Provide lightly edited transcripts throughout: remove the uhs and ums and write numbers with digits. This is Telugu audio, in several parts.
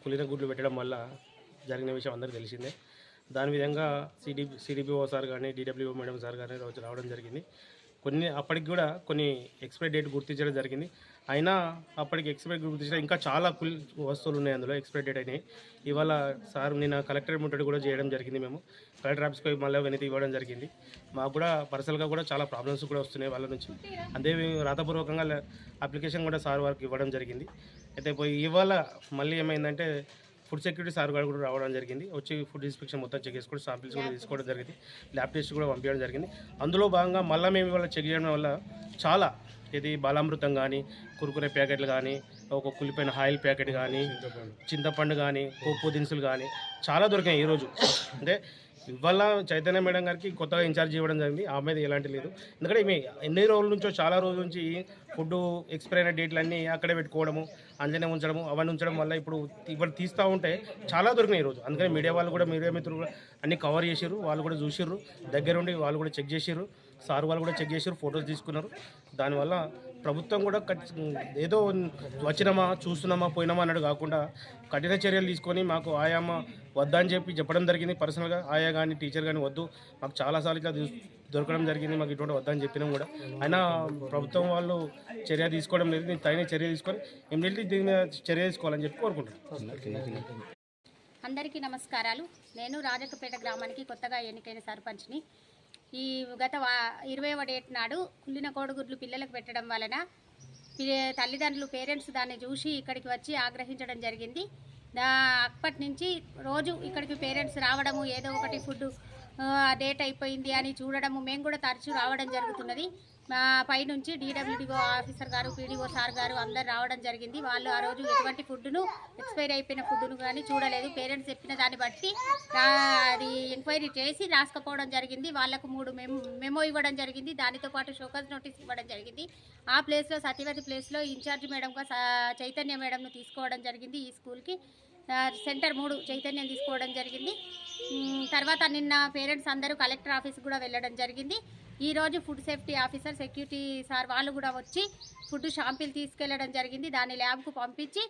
కుళ్ళిన గుడ్లు పెట్టడం వల్ల జరిగిన విషయం అందరికీ తెలిసిందే. దాని విధంగా సిడిపిఓ సార్ కానీ, డిడబ్ల్యూఓ మేడం సార్ కానీ రోజు రావడం జరిగింది. అప్పటికి కూడా కొన్ని ఎక్స్పైరీ డేట్ గుర్తించడం జరిగింది. అయినా అప్పటికి ఎక్స్పైరీ గుర్తించడం ఇంకా చాలా వస్తువులు ఉన్నాయి, అందులో ఎక్స్పైరీ డేట్ అయినాయి. ఇవాళ సార్ నిన్న కలెక్టర్ ముట్టడి కూడా చేయడం జరిగింది. మేము కలెక్టర్ ఆఫీస్కి పోయి మళ్ళీ వినతి ఇవ్వడం జరిగింది. మాకు కూడా పర్సనల్గా కూడా చాలా ప్రాబ్లమ్స్ కూడా వస్తున్నాయి వాళ్ళ నుంచి. అదే రాతపూర్వకంగా అప్లికేషన్ కూడా సార్ వారికి ఇవ్వడం జరిగింది. అయితే పోయి ఇవాళ మళ్ళీ ఏమైందంటే ఫుడ్ సెక్యూరిటీ సార్ గారు కూడా రావడం జరిగింది. వచ్చి ఫుడ్ ఇన్స్పెక్షన్ మొత్తం చెక్ చేసుకోవడం, శాంపిల్స్ కూడా తీసుకోవడం జరిగింది, ల్యాబ్ టెస్ట్ కూడా పంపించడం జరిగింది. అందులో భాగంగా మళ్ళీ మేము ఇవాళ చెక్ చేయడం వల్ల చాలా బాలామృతం కానీ, కురుకురే ప్యాకెట్లు కానీ, ఒక కులిపోయిన ఆయిల్ ప్యాకెట్ కానీ, చింతపండు కానీ, పోపు దినుసులు కానీ చాలా దొరికాయి ఈరోజు. అంటే ఇవాళ చైతన్య మేడం గారికి కొత్తగా ఇన్ఛార్జ్ ఇవ్వడం జరిగింది. ఆమె మీద ఎలాంటి లేదు. ఎందుకంటే ఈమె ఎన్ని రోజుల నుంచో చాలా రోజుల నుంచి ఫుడ్ ఎక్స్పైరీ అయిన డేట్లన్నీ అక్కడే పెట్టుకోవడము, అందులోనే ఉంచడము, అవన్నీ ఉంచడం వల్ల ఇప్పుడు తీస్తూ ఉంటే చాలా దొరికినాయి ఈరోజు. అందుకని మీడియా వాళ్ళు కూడా, మీడియా మిత్రులు కూడా అన్నీ కవర్ చేసారు. వాళ్ళు కూడా చూసిర్రు, దగ్గరుండి వాళ్ళు కూడా చెక్ చేసారు. సార్ వాళ్ళు కూడా చెక్ చేసారు, ఫొటోస్ తీసుకున్నారు. దానివల్ల ప్రభుత్వం కూడా ఏదో వచ్చినామా, చూస్తున్నామా, పోయినామా అన్నట్టు కాకుండా కఠిన చర్యలు తీసుకొని మాకు ఆయామ వద్దా అని చెప్పడం జరిగింది. పర్సనల్గా ఆయా కానీ టీచర్ కానీ వద్దు, మాకు చాలాసార్లు ఇట్లా దొరకడం జరిగింది, మాకు ఇటువంటి వద్దని చెప్పినాం కూడా. అయినా ప్రభుత్వం వాళ్ళు చర్య తీసుకోవడం లేదు. దీన్ని తగిన చర్య తీసుకొని ఇమ్మీడియట్లీ దీని మీద చర్య తీసుకోవాలని చెప్పి కోరుకుంటున్నాను. అందరికీ నమస్కారాలు. నేను రాజకపేట గ్రామానికి కొత్తగా ఎన్నికైన సర్పంచ్ని. ఈ గత 20వ డేట్ నాడు కుళ్ళిన కోడిగుడ్లు పిల్లలకు పెట్టడం వలన తల్లిదండ్రులు, పేరెంట్స్ దాన్ని చూసి ఇక్కడికి వచ్చి ఆగ్రహించడం జరిగింది. అప్పటి నుంచి రోజు ఇక్కడికి పేరెంట్స్ రావడము, ఏదో ఒకటి ఫుడ్ డేట్ అయిపోయింది అని చూడడము, మేము కూడా తరచూ రావడం జరుగుతున్నది. మా పైనుంచి డిడబ్ల్యూడిఓ ఆఫీసర్ గారు, పీడీఓ సార్ గారు అందరు రావడం జరిగింది. వాళ్ళు ఆ రోజు ఎటువంటి ఫుడ్ను, ఎక్స్పైరీ అయిపోయిన ఫుడ్ను కానీ చూడలేదు. పేరెంట్స్ చెప్పిన దాన్ని బట్టి అది ఎంక్వైరీ చేసి రాసుకపోవడం జరిగింది. వాళ్ళకు 3 మెమో ఇవ్వడం జరిగింది. దానితో పాటు షోకాజ్ నోటీస్ ఇవ్వడం జరిగింది. ఆ ప్లేస్లో, సత్యవతి ప్లేస్లో ఇన్ఛార్జ్ మేడంగా చైతన్య మేడంను తీసుకోవడం జరిగింది. ఈ స్కూల్కి సెంటర్ 3 చైతన్యం తీసుకోవడం జరిగింది. తర్వాత నిన్న పేరెంట్స్ అందరూ కలెక్టర్ ఆఫీస్కి కూడా వెళ్ళడం జరిగింది. ఈరోజు food safety officer, security sir వాళ్ళు కూడా వచ్చి ఫుడ్ శాంపిల్ తీసుకెళ్లడం జరిగింది. దాన్ని ల్యాబ్కు పంపించి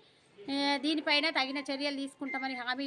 దీనిపైన తగిన చర్యలు తీసుకుంటామని హామీ